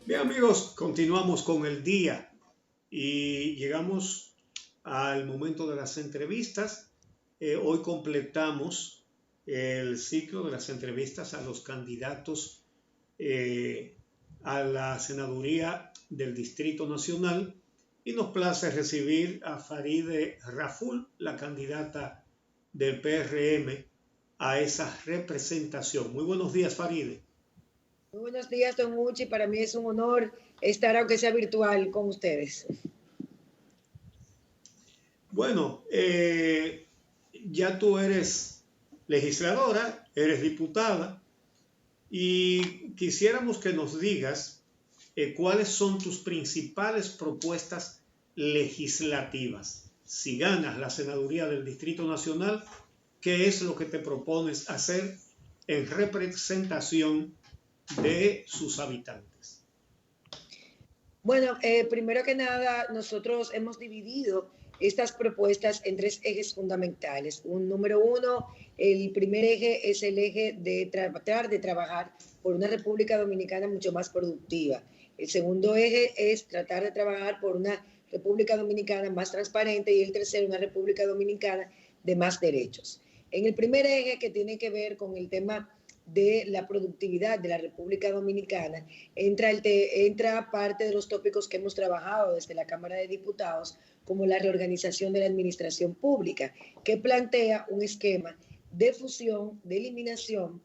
Bien amigos, continuamos con el día y llegamos al momento de las entrevistas. Hoy completamos el ciclo de las entrevistas a los candidatos eh, a la senaduría del Distrito Nacional y nos place recibir a Faride Raful, la candidata del PRM a esa representación. Muy buenos días, Faride. Muy buenos días, don Uchi. Para mí es un honor estar, aunque sea virtual, con ustedes. Bueno, ya tú eres legisladora, eres diputada y quisiéramos que nos digas cuáles son tus principales propuestas legislativas. Si ganas la senaduría del Distrito Nacional, ¿qué es lo que te propones hacer en representación de sus habitantes? Bueno, primero que nada, nosotros hemos dividido estas propuestas en tres ejes fundamentales. Número uno, el primer eje es el eje de tratar de trabajar por una República Dominicana mucho más productiva. El segundo eje es tratar de trabajar por una República Dominicana más transparente y el tercero, una República Dominicana de más derechos. En el primer eje, que tiene que ver con el tema de la productividad de la República Dominicana, entra parte de los tópicos que hemos trabajado desde la Cámara de Diputados, como la reorganización de la administración pública, que plantea un esquema de fusión, de eliminación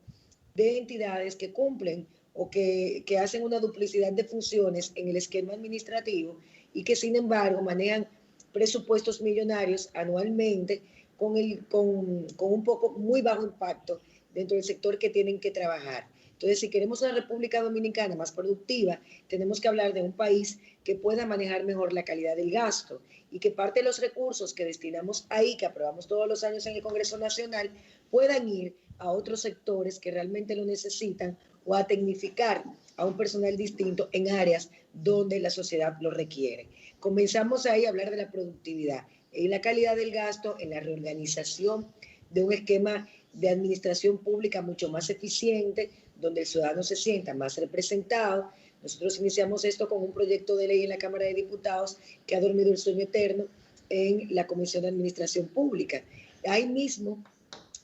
de entidades que cumplen o que hacen una duplicidad de funciones en el esquema administrativo y que sin embargo manejan presupuestos millonarios anualmente con un poco muy bajo impacto dentro del sector que tienen que trabajar. Entonces, si queremos una República Dominicana más productiva, tenemos que hablar de un país que pueda manejar mejor la calidad del gasto y que parte de los recursos que destinamos ahí, que aprobamos todos los años en el Congreso Nacional, puedan ir a otros sectores que realmente lo necesitan o a tecnificar a un personal distinto en áreas donde la sociedad lo requiere. Comenzamos ahí a hablar de la productividad, en la calidad del gasto, en la reorganización de un esquema de administración pública mucho más eficiente, donde el ciudadano se sienta más representado. Nosotros iniciamos esto con un proyecto de ley en la Cámara de Diputados que ha dormido el sueño eterno en la Comisión de Administración Pública. Ahí mismo,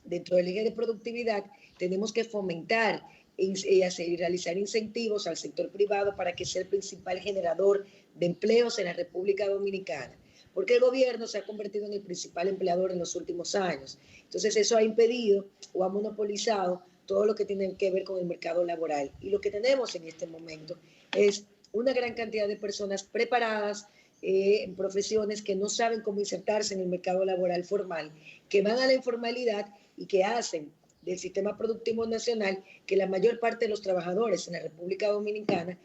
dentro del eje de productividad, tenemos que fomentar y realizar incentivos al sector privado para que sea el principal generador de empleos en la República Dominicana, porque el gobierno se ha convertido en el principal empleador en los últimos años. Entonces eso ha impedido o ha monopolizado todo lo que tiene que ver con el mercado laboral. Y lo que tenemos en este momento es una gran cantidad de personas preparadas en profesiones que no saben cómo insertarse en el mercado laboral formal, que van a la informalidad y que hacen del sistema productivo nacional que la mayor parte de los trabajadores en la República Dominicana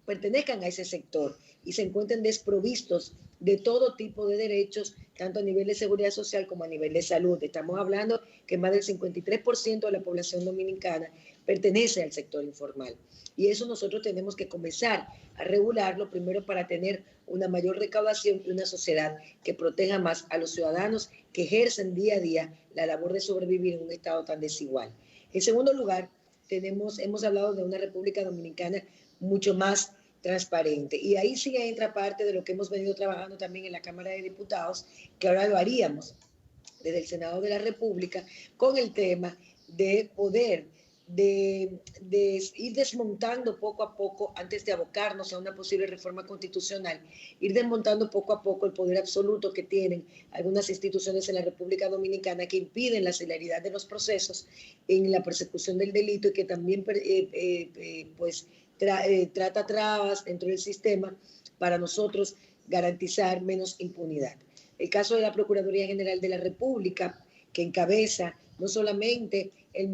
pertenezcan a ese sector y se encuentren desprovistos de todo tipo de derechos, tanto a nivel de seguridad social como a nivel de salud. Estamos hablando que más del 53% de la población dominicana pertenece al sector informal. Y eso nosotros tenemos que comenzar a regularlo, primero para tener una mayor recaudación y una sociedad que proteja más a los ciudadanos que ejercen día a día la labor de sobrevivir en un estado tan desigual. En segundo lugar, hemos hablado de una República Dominicana mucho más transparente. Y ahí sí entra parte de lo que hemos venido trabajando también en la Cámara de Diputados, que ahora lo haríamos desde el Senado de la República, con el tema de poder de ir desmontando poco a poco, antes de abocarnos a una posible reforma constitucional, ir desmontando poco a poco el poder absoluto que tienen algunas instituciones en la República Dominicana que impiden la celeridad de los procesos en la persecución del delito y que también trata trabas dentro del sistema para nosotros garantizar menos impunidad. El caso de la Procuraduría General de la República, que encabeza no solamente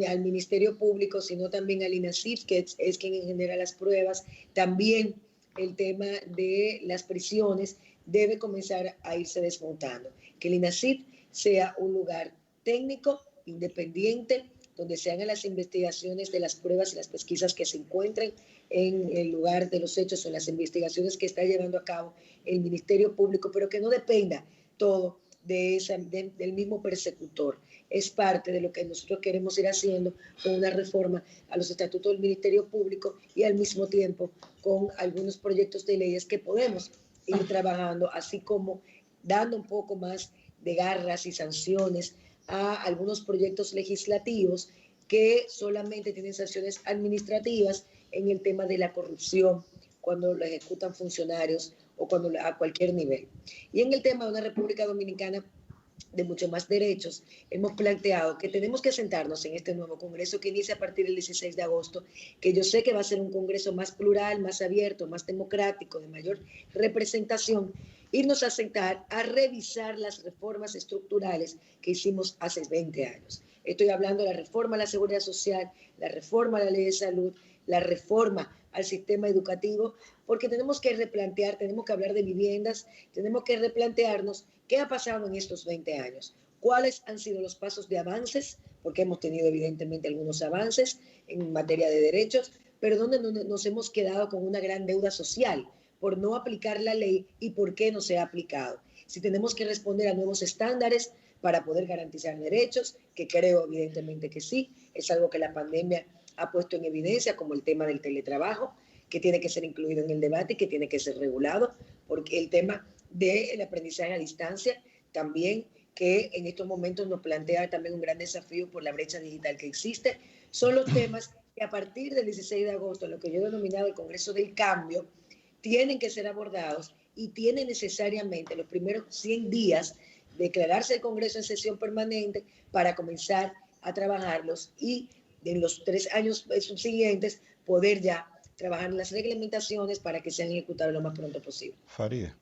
al Ministerio Público, sino también al INASIF, que es quien genera las pruebas. También el tema de las prisiones debe comenzar a irse desmontando. Que el INASIF sea un lugar técnico, independiente, donde se hagan las investigaciones de las pruebas y las pesquisas que se encuentren en el lugar de los hechos o en las investigaciones que está llevando a cabo el Ministerio Público, pero que no dependa todo del mismo persecutor. Es parte de lo que nosotros queremos ir haciendo con una reforma a los estatutos del Ministerio Público y al mismo tiempo con algunos proyectos de leyes que podemos ir trabajando, así como dando un poco más de garras y sanciones a algunos proyectos legislativos que solamente tienen sanciones administrativas en el tema de la corrupción, cuando lo ejecutan funcionarios o cuando a cualquier nivel. Y en el tema de una República Dominicana de mucho más derechos, hemos planteado que tenemos que sentarnos en este nuevo Congreso que inicia a partir del 16 de agosto, que yo sé que va a ser un Congreso más plural, más abierto, más democrático, de mayor representación, irnos a sentar a revisar las reformas estructurales que hicimos hace 20 años. Estoy hablando de la reforma a la seguridad social, la reforma a la ley de salud, la reforma al sistema educativo, porque tenemos que replantear, tenemos que hablar de viviendas, tenemos que replantearnos qué ha pasado en estos 20 años, cuáles han sido los pasos de avances, porque hemos tenido evidentemente algunos avances en materia de derechos, pero donde nos hemos quedado con una gran deuda social por no aplicar la ley y por qué no se ha aplicado. Si tenemos que responder a nuevos estándares para poder garantizar derechos, que creo evidentemente que sí, es algo que la pandemia ha puesto en evidencia, como el tema del teletrabajo, que tiene que ser incluido en el debate y que tiene que ser regulado, porque el tema del aprendizaje a distancia también, que en estos momentos nos plantea también un gran desafío por la brecha digital que existe, son los temas que a partir del 16 de agosto, lo que yo he denominado el Congreso del Cambio, tienen que ser abordados y tiene necesariamente los primeros 100 días declararse el Congreso en sesión permanente para comenzar a trabajarlos y en los 3 años subsiguientes poder ya trabajar en las reglamentaciones para que sean ejecutadas lo más pronto posible. Faride.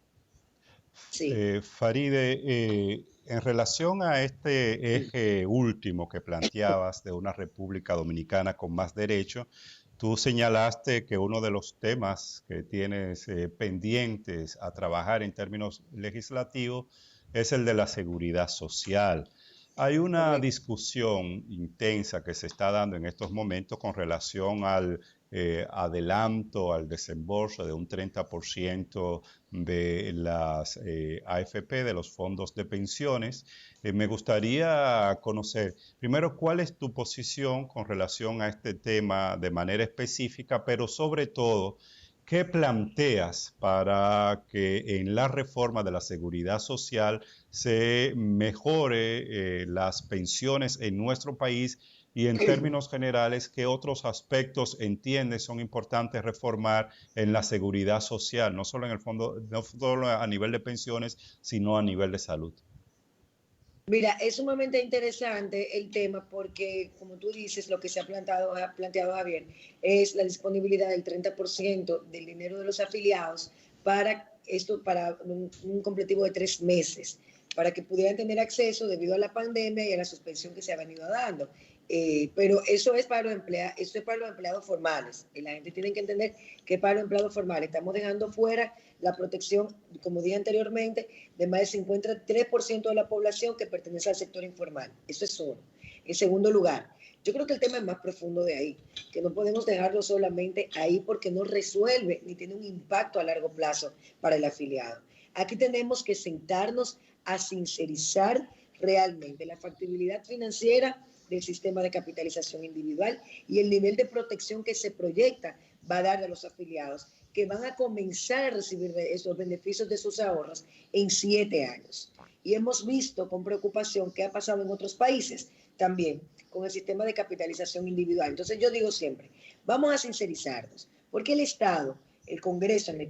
Sí. Faride, en relación a este eje último que planteabas de una República Dominicana con más derechos, tú señalaste que uno de los temas que tienes pendientes a trabajar en términos legislativos es el de la seguridad social. Hay una discusión intensa que se está dando en estos momentos con relación al adelanto, al desembolso de un 30% de las AFP, de los fondos de pensiones. Me gustaría conocer, primero, cuál es tu posición con relación a este tema de manera específica, pero sobre todo, ¿qué planteas para que en la reforma de la seguridad social se mejore las pensiones en nuestro país? Y en términos generales, ¿qué otros aspectos entiendes son importantes reformar en la seguridad social, no solo en el fondo, no solo a nivel de pensiones, sino a nivel de salud? Mira, es sumamente interesante el tema porque, como tú dices, lo que se ha planteado Javier, es la disponibilidad del 30% del dinero de los afiliados para un completivo de 3 meses, para que pudieran tener acceso debido a la pandemia y a la suspensión que se ha venido dando. Pero eso es para los empleados formales. Y la gente tiene que entender que para los empleados formales estamos dejando fuera la protección, como dije anteriormente, de más del 53% de la población que pertenece al sector informal. Eso es uno. En segundo lugar, yo creo que el tema es más profundo de ahí, que no podemos dejarlo solamente ahí porque no resuelve ni tiene un impacto a largo plazo para el afiliado. Aquí tenemos que sentarnos a sincerizar realmente la factibilidad financiera del sistema de capitalización individual y el nivel de protección que se proyecta va a dar a los afiliados que van a comenzar a recibir esos beneficios de sus ahorros en 7 años. Y hemos visto con preocupación qué ha pasado en otros países también con el sistema de capitalización individual. Entonces yo digo siempre, vamos a sincerizarnos, porque el Estado, el Congreso, en el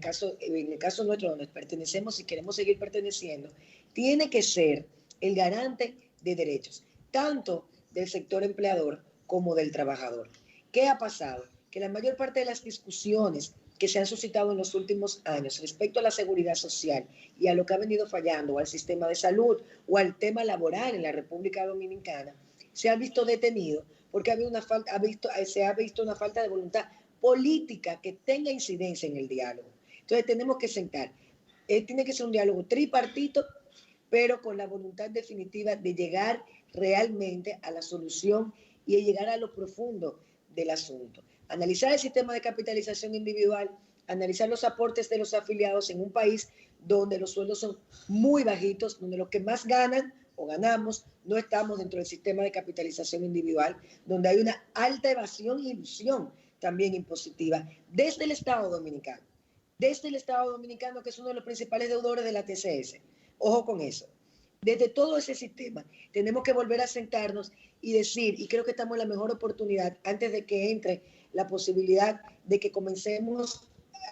caso nuestro donde pertenecemos y queremos seguir perteneciendo, tiene que ser el garante de derechos, tanto del sector empleador como del trabajador. ¿Qué ha pasado? Que la mayor parte de las discusiones que se han suscitado en los últimos años respecto a la seguridad social y a lo que ha venido fallando, o al sistema de salud o al tema laboral en la República Dominicana, se ha visto detenido porque se ha visto una falta de voluntad política que tenga incidencia en el diálogo. Entonces tenemos que sentar. Tiene que ser un diálogo tripartito, pero con la voluntad definitiva de llegar realmente a la solución y llegar a lo profundo del asunto. Analizar el sistema de capitalización individual, analizar los aportes de los afiliados en un país donde los sueldos son muy bajitos, donde los que más ganan o ganamos no estamos dentro del sistema de capitalización individual, donde hay una alta evasión y ilusión también impositiva desde el Estado Dominicano. Desde el Estado Dominicano, que es uno de los principales deudores de la TCS. Ojo con eso. Desde todo ese sistema tenemos que volver a sentarnos y decir, y creo que estamos en la mejor oportunidad antes de que entre la posibilidad de que comencemos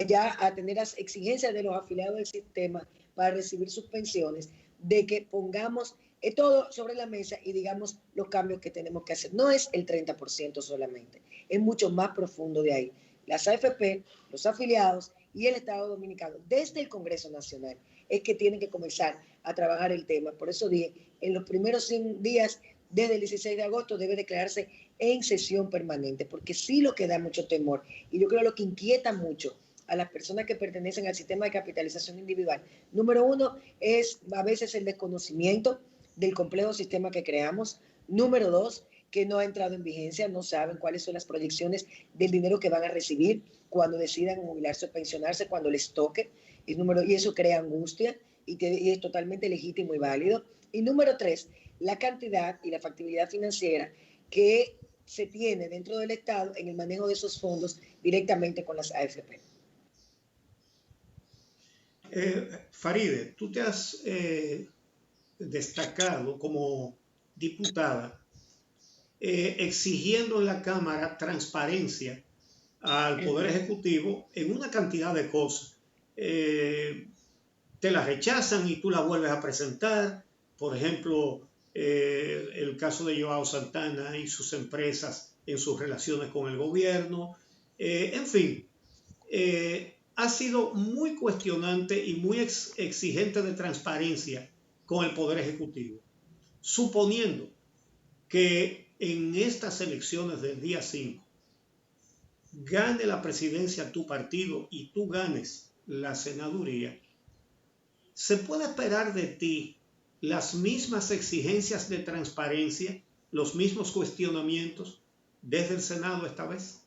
ya a tener las exigencias de los afiliados del sistema para recibir sus pensiones, de que pongamos todo sobre la mesa y digamos los cambios que tenemos que hacer. No es el 30% solamente, es mucho más profundo de ahí. Las AFP, los afiliados y el Estado Dominicano, desde el Congreso Nacional, es que tienen que comenzar a trabajar el tema. Por eso dije, en los primeros 100 días, desde el 16 de agosto, debe declararse en sesión permanente, porque sí lo que da mucho temor, y yo creo lo que inquieta mucho a las personas que pertenecen al sistema de capitalización individual. Número uno es a veces el desconocimiento del complejo sistema que creamos. Número dos, que no ha entrado en vigencia, no saben cuáles son las proyecciones del dinero que van a recibir cuando decidan jubilarse o pensionarse, cuando les toque. Y eso crea angustia y es totalmente legítimo y válido. Y número tres, la cantidad y la factibilidad financiera que se tiene dentro del Estado en el manejo de esos fondos directamente con las AFP. Faride, tú te has destacado como diputada exigiendo en la Cámara transparencia al Poder Ejecutivo en una cantidad de cosas. Te la rechazan y tú la vuelves a presentar. Por ejemplo, el caso de Joao Santana y sus empresas en sus relaciones con el gobierno. En fin, ha sido muy cuestionante y muy exigente de transparencia con el Poder Ejecutivo. Suponiendo que en estas elecciones del día 5 gane la presidencia tu partido y tú ganes la senaduría, ¿se puede esperar de ti las mismas exigencias de transparencia, los mismos cuestionamientos desde el Senado esta vez?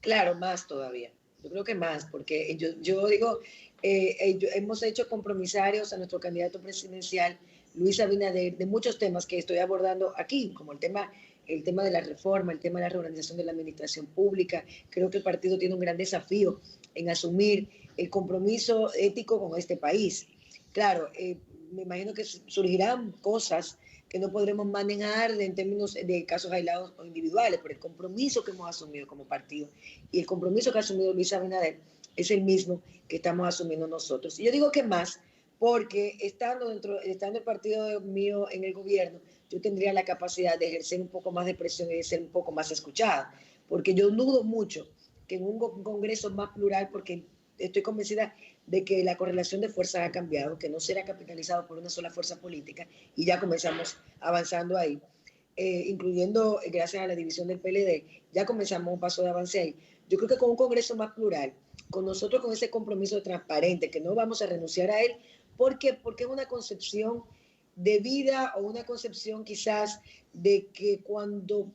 Claro, más todavía. Yo creo que más, porque yo digo, hemos hecho compromisarios a nuestro candidato presidencial, Luis Abinader, de muchos temas que estoy abordando aquí, como el tema de la reforma, el tema de la reorganización de la administración pública. Creo que el partido tiene un gran desafío en asumir el compromiso ético con este país. Claro, me imagino que surgirán cosas que no podremos manejar en términos de casos aislados o individuales, pero el compromiso que hemos asumido como partido y el compromiso que ha asumido Luis Abinader es el mismo que estamos asumiendo nosotros. Y yo digo que más, porque estando el partido mío en el gobierno, yo tendría la capacidad de ejercer un poco más de presión y de ser un poco más escuchada, porque yo dudo mucho que en un Congreso más plural, porque estoy convencida de que la correlación de fuerzas ha cambiado, que no será capitalizado por una sola fuerza política, y ya comenzamos avanzando ahí, incluyendo gracias a la división del PLD, ya comenzamos un paso de avance ahí. Yo creo que con un Congreso más plural, con nosotros con ese compromiso transparente, que no vamos a renunciar a él, porque es una concepción de vida o una concepción quizás de que cuando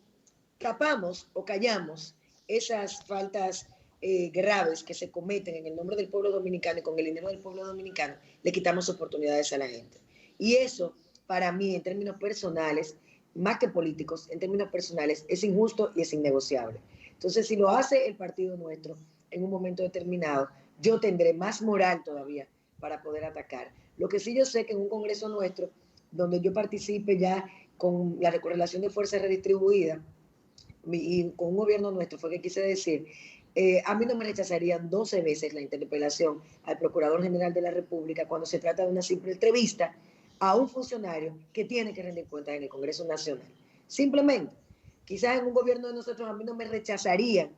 tapamos o callamos esas faltas graves que se cometen en el nombre del pueblo dominicano y con el dinero del pueblo dominicano, le quitamos oportunidades a la gente. Y eso, para mí, en términos personales, más que políticos, en términos personales, es injusto y es innegociable. Entonces, si lo hace el partido nuestro en un momento determinado, yo tendré más moral todavía para poder atacar. Lo que sí yo sé que en un Congreso nuestro, donde yo participe ya con la correlación de fuerzas redistribuida y con un gobierno nuestro, fue que quise decir, a mí no me rechazarían 12 veces la interpelación al Procurador General de la República cuando se trata de una simple entrevista a un funcionario que tiene que rendir cuentas en el Congreso Nacional. Simplemente, quizás en un gobierno de nosotros a mí no me rechazarían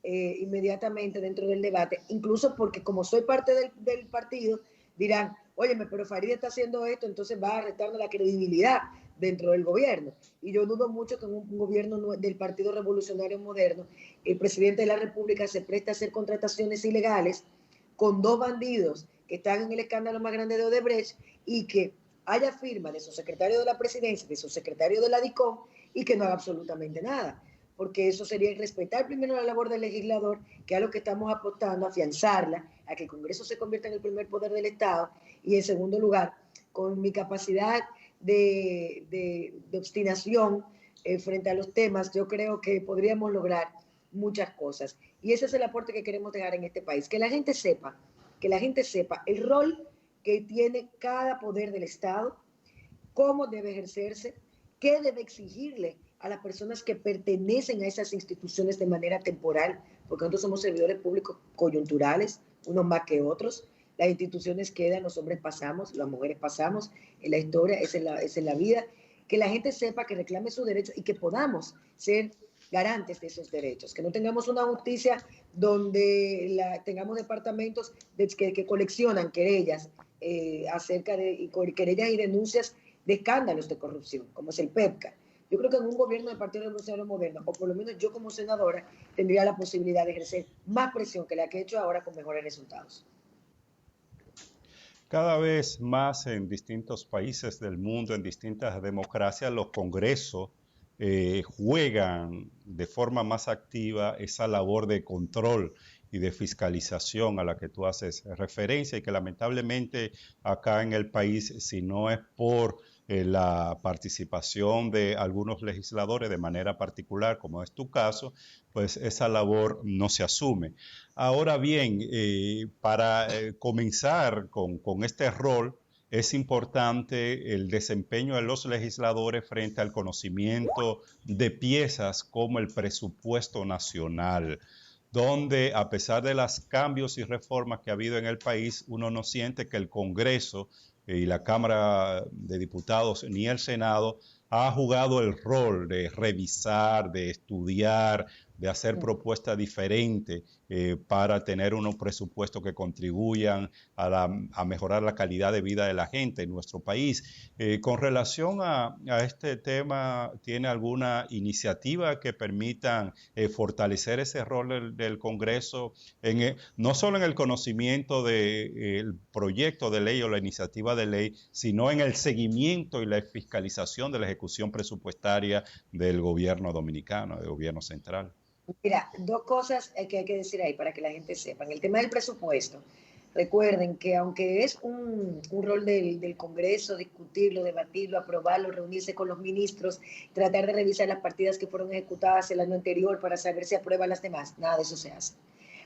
inmediatamente dentro del debate, incluso porque como soy parte del partido, dirán, óyeme, pero Faride está haciendo esto, entonces va a restarnos la credibilidad dentro del gobierno. Y yo dudo mucho que en un gobierno del Partido Revolucionario Moderno, el presidente de la República se preste a hacer contrataciones ilegales con 2 bandidos que están en el escándalo más grande de Odebrecht y que haya firma de su secretario de la presidencia, de su secretario de la DICOM y que no haga absolutamente nada. porque eso sería respetar primero la labor del legislador, que es a lo que estamos apostando, afianzarla, a que el Congreso se convierta en el primer poder del Estado, y en segundo lugar, con mi capacidad de obstinación frente a los temas, yo creo que podríamos lograr muchas cosas. Y ese es el aporte que queremos dejar en este país, que la gente sepa el rol que tiene cada poder del Estado, cómo debe ejercerse, qué debe exigirle a las personas que pertenecen a esas instituciones de manera temporal, porque nosotros somos servidores públicos coyunturales, unos más que otros. Las instituciones quedan, los hombres pasamos, las mujeres pasamos, en la historia, esa es la vida. Que la gente sepa que reclame sus derechos y que podamos ser garantes de esos derechos, que no tengamos una justicia donde tengamos departamentos que coleccionan querellas acerca de querellas y denuncias de escándalos de corrupción, como es el PEPCA. Yo creo que en un gobierno del Partido Revolucionario Moderno, o por lo menos yo como senadora, tendría la posibilidad de ejercer más presión que la que he hecho ahora con mejores resultados. Cada vez más en distintos países del mundo, en distintas democracias, los congresos juegan de forma más activa esa labor de control y de fiscalización a la que tú haces referencia, y que lamentablemente acá en el país, si no es por la participación de algunos legisladores de manera particular, como es tu caso, pues esa labor no se asume. Ahora bien, para comenzar con este rol, es importante el desempeño de los legisladores frente al conocimiento de piezas como el presupuesto nacional, donde a pesar de los cambios y reformas que ha habido en el país, uno no siente que el Congreso y la Cámara de Diputados ni el Senado ha jugado el rol de revisar, de estudiar, de hacer propuestas diferentes para tener unos presupuestos que contribuyan a mejorar la calidad de vida de la gente en nuestro país. Con relación a este tema, ¿tiene alguna iniciativa que permitan fortalecer ese rol del Congreso, no solo en el conocimiento del proyecto de ley o la iniciativa de ley, sino en el seguimiento y la fiscalización de la ejecución presupuestaria del gobierno dominicano, del gobierno central? Mira, dos cosas que hay que decir ahí para que la gente sepa. En el tema del presupuesto, recuerden que aunque es un rol del Congreso discutirlo, debatirlo, aprobarlo, reunirse con los ministros, tratar de revisar las partidas que fueron ejecutadas el año anterior para saber si aprueban las demás, nada de eso se hace.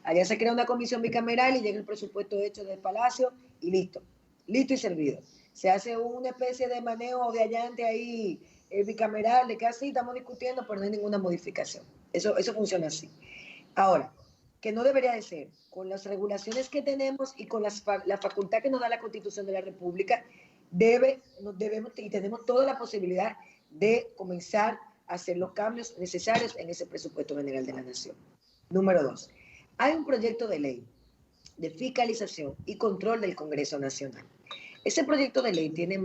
Allá se crea una comisión bicameral y llega el presupuesto hecho del Palacio y listo y servido. Se hace una especie de manejo de allante ahí bicameral, de que así estamos discutiendo, pero no hay ninguna modificación. Eso funciona así. Ahora, que no debería de ser, con las regulaciones que tenemos y con la facultad que nos da la Constitución de la República, debemos y tenemos toda la posibilidad de comenzar a hacer los cambios necesarios en ese presupuesto general de la Nación. Número 2, hay un proyecto de ley de fiscalización y control del Congreso Nacional. Ese proyecto de ley tiene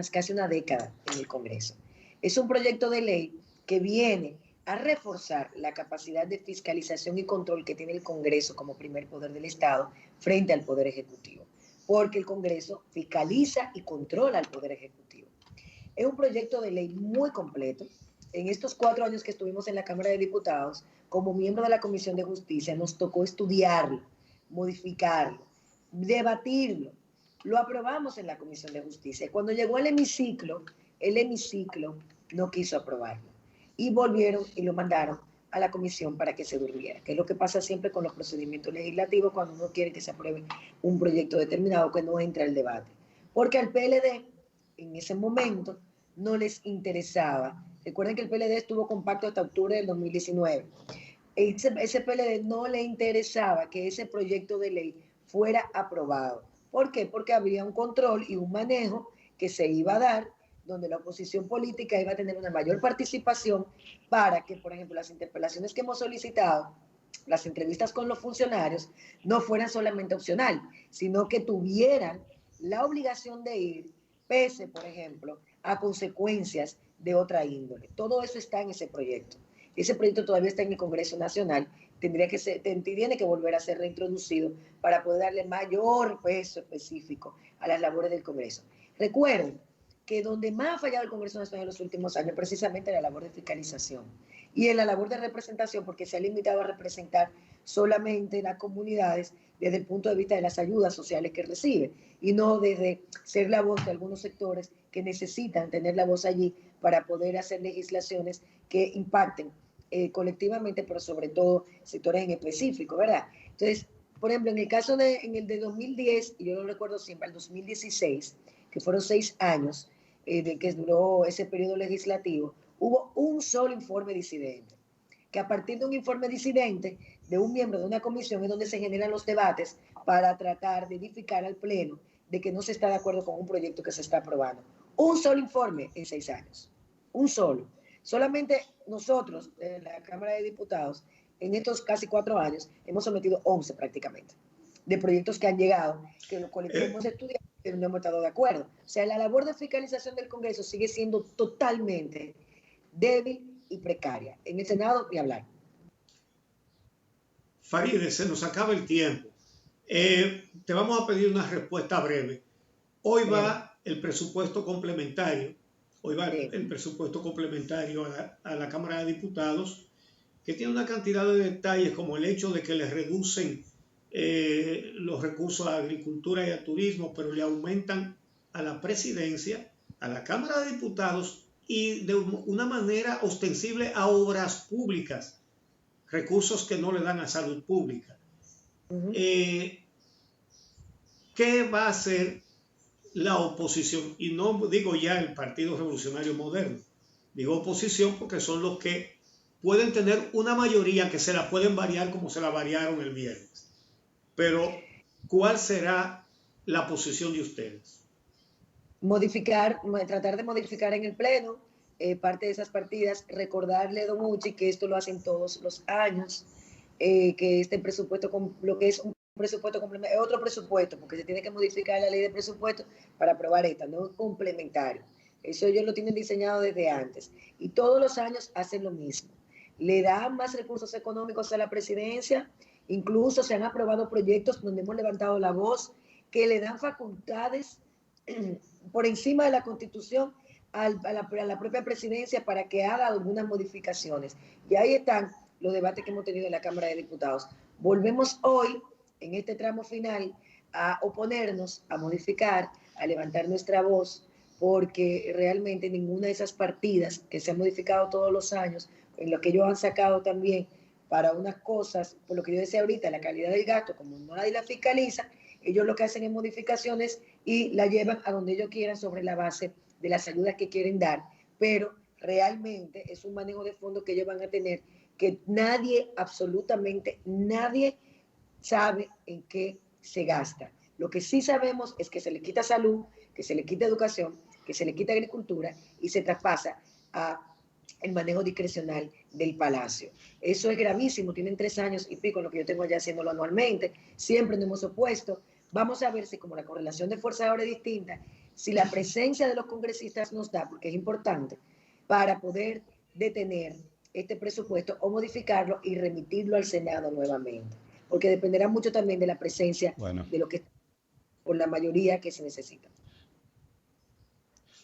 casi una década en el Congreso. Es un proyecto de ley que viene a reforzar la capacidad de fiscalización y control que tiene el Congreso como primer poder del Estado frente al Poder Ejecutivo, porque el Congreso fiscaliza y controla al Poder Ejecutivo. Es un proyecto de ley muy completo. En estos 4 años que estuvimos en la Cámara de Diputados, como miembro de la Comisión de Justicia, nos tocó estudiarlo, modificarlo, debatirlo. Lo aprobamos en la Comisión de Justicia. Cuando llegó al hemiciclo, el hemiciclo no quiso aprobarlo. Y volvieron y lo mandaron a la comisión para que se durmiera, que es lo que pasa siempre con los procedimientos legislativos cuando uno quiere que se apruebe un proyecto determinado que no entra al debate. Porque al PLD, en ese momento, no les interesaba. Recuerden que el PLD estuvo compacto hasta octubre del 2019. Ese PLD no le interesaba que ese proyecto de ley fuera aprobado. ¿Por qué? Porque había un control y un manejo que se iba a dar donde la oposición política iba a tener una mayor participación para que, por ejemplo, las interpelaciones que hemos solicitado, las entrevistas con los funcionarios, no fueran solamente opcional, sino que tuvieran la obligación de ir, pese, por ejemplo, a consecuencias de otra índole. Todo eso está en ese proyecto. Ese proyecto todavía está en el Congreso Nacional, tiene que volver a ser reintroducido para poder darle mayor peso específico a las labores del Congreso. Recuerden que donde más ha fallado el Congreso Nacional en los últimos años precisamente la labor de fiscalización. y en la labor de representación, porque se ha limitado a representar solamente las comunidades desde el punto de vista de las ayudas sociales que recibe y no desde ser la voz de algunos sectores que necesitan tener la voz allí para poder hacer legislaciones que impacten colectivamente, pero sobre todo sectores en específico, ¿verdad? Entonces, por ejemplo, en el de 2010, y yo lo recuerdo siempre, el 2016, que fueron 6 años de que duró ese periodo legislativo, hubo un solo informe disidente, que a partir de un informe disidente de un miembro de una comisión es donde se generan los debates para tratar de edificar al Pleno de que no se está de acuerdo con un proyecto que se está aprobando. Un solo informe en 6 años, un solo. Solamente nosotros, en la Cámara de Diputados, en estos casi 4 años, hemos sometido 11 prácticamente, de proyectos que han llegado, que los colectivos hemos estudiado, pero no hemos estado de acuerdo. O sea, la labor de fiscalización del Congreso sigue siendo totalmente débil y precaria. En el Senado, ni hablar. Farideh, se nos acaba el tiempo. Te vamos a pedir una respuesta breve. Hoy va el presupuesto complementario. Hoy va el presupuesto complementario a la Cámara de Diputados, que tiene una cantidad de detalles como el hecho de que les reducen los recursos a agricultura y a turismo, pero le aumentan a la presidencia, a la Cámara de Diputados y de una manera ostensible a obras públicas, recursos que no le dan a salud pública. ¿Qué va a hacer la oposición? Y no digo ya el Partido Revolucionario Moderno, digo oposición porque son los que pueden tener una mayoría que se la pueden variar como se la variaron el viernes. Pero, ¿cuál será la posición de ustedes? Tratar de modificar en el Pleno parte de esas partidas, recordarle, don Uchi, que esto lo hacen todos los años, que este presupuesto, lo que es un presupuesto complementario, es otro presupuesto, porque se tiene que modificar la ley de presupuesto para aprobar esta, no es complementario. Eso ellos lo tienen diseñado desde antes. Y todos los años hacen lo mismo. Le dan más recursos económicos a la presidencia, incluso se han aprobado proyectos donde hemos levantado la voz, que le dan facultades por encima de la Constitución a la propia presidencia para que haga algunas modificaciones. Y ahí están los debates que hemos tenido en la Cámara de Diputados. Volvemos hoy, en este tramo final, a oponernos, a modificar, a levantar nuestra voz, porque realmente ninguna de esas partidas que se han modificado todos los años, en lo que ellos han sacado también para unas cosas, por lo que yo decía ahorita, la calidad del gasto, como nadie la fiscaliza, ellos lo que hacen es modificaciones y la llevan a donde ellos quieran sobre la base de las ayudas que quieren dar, pero realmente es un manejo de fondos que ellos van a tener que nadie, absolutamente nadie, sabe en qué se gasta. Lo que sí sabemos es que se le quita salud, que se le quita educación, que se le quita agricultura y se traspasa a el manejo discrecional del Palacio. Eso es gravísimo, tienen 3 años y pico, lo que yo tengo ya haciéndolo anualmente, siempre nos hemos opuesto. Vamos a ver si como la correlación de fuerza ahora es distinta, si la presencia de los congresistas nos da, porque es importante, para poder detener este presupuesto o modificarlo y remitirlo al Senado nuevamente, porque dependerá mucho también de la presencia de lo que por la mayoría que se necesita.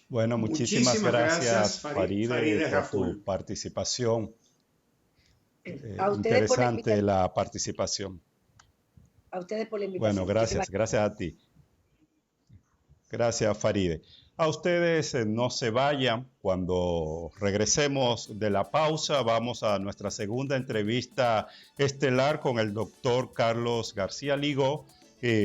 Bueno, muchísimas gracias Farideh, por tu participación. Interesante la participación. A ustedes por la invitación. Bueno, gracias a ti. Gracias, Farideh. A ustedes no se vayan. Cuando regresemos de la pausa, vamos a nuestra segunda entrevista estelar con el doctor Carlos García Ligó,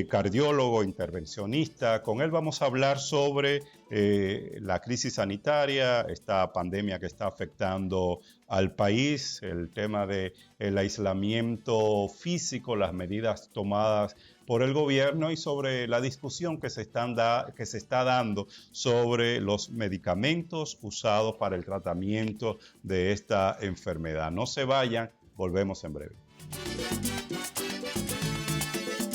cardiólogo, intervencionista. Con él vamos a hablar sobre la crisis sanitaria, esta pandemia que está afectando al país, el tema del aislamiento físico, las medidas tomadas por el gobierno y sobre la discusión que se está dando sobre los medicamentos usados para el tratamiento de esta enfermedad. No se vayan, volvemos en breve.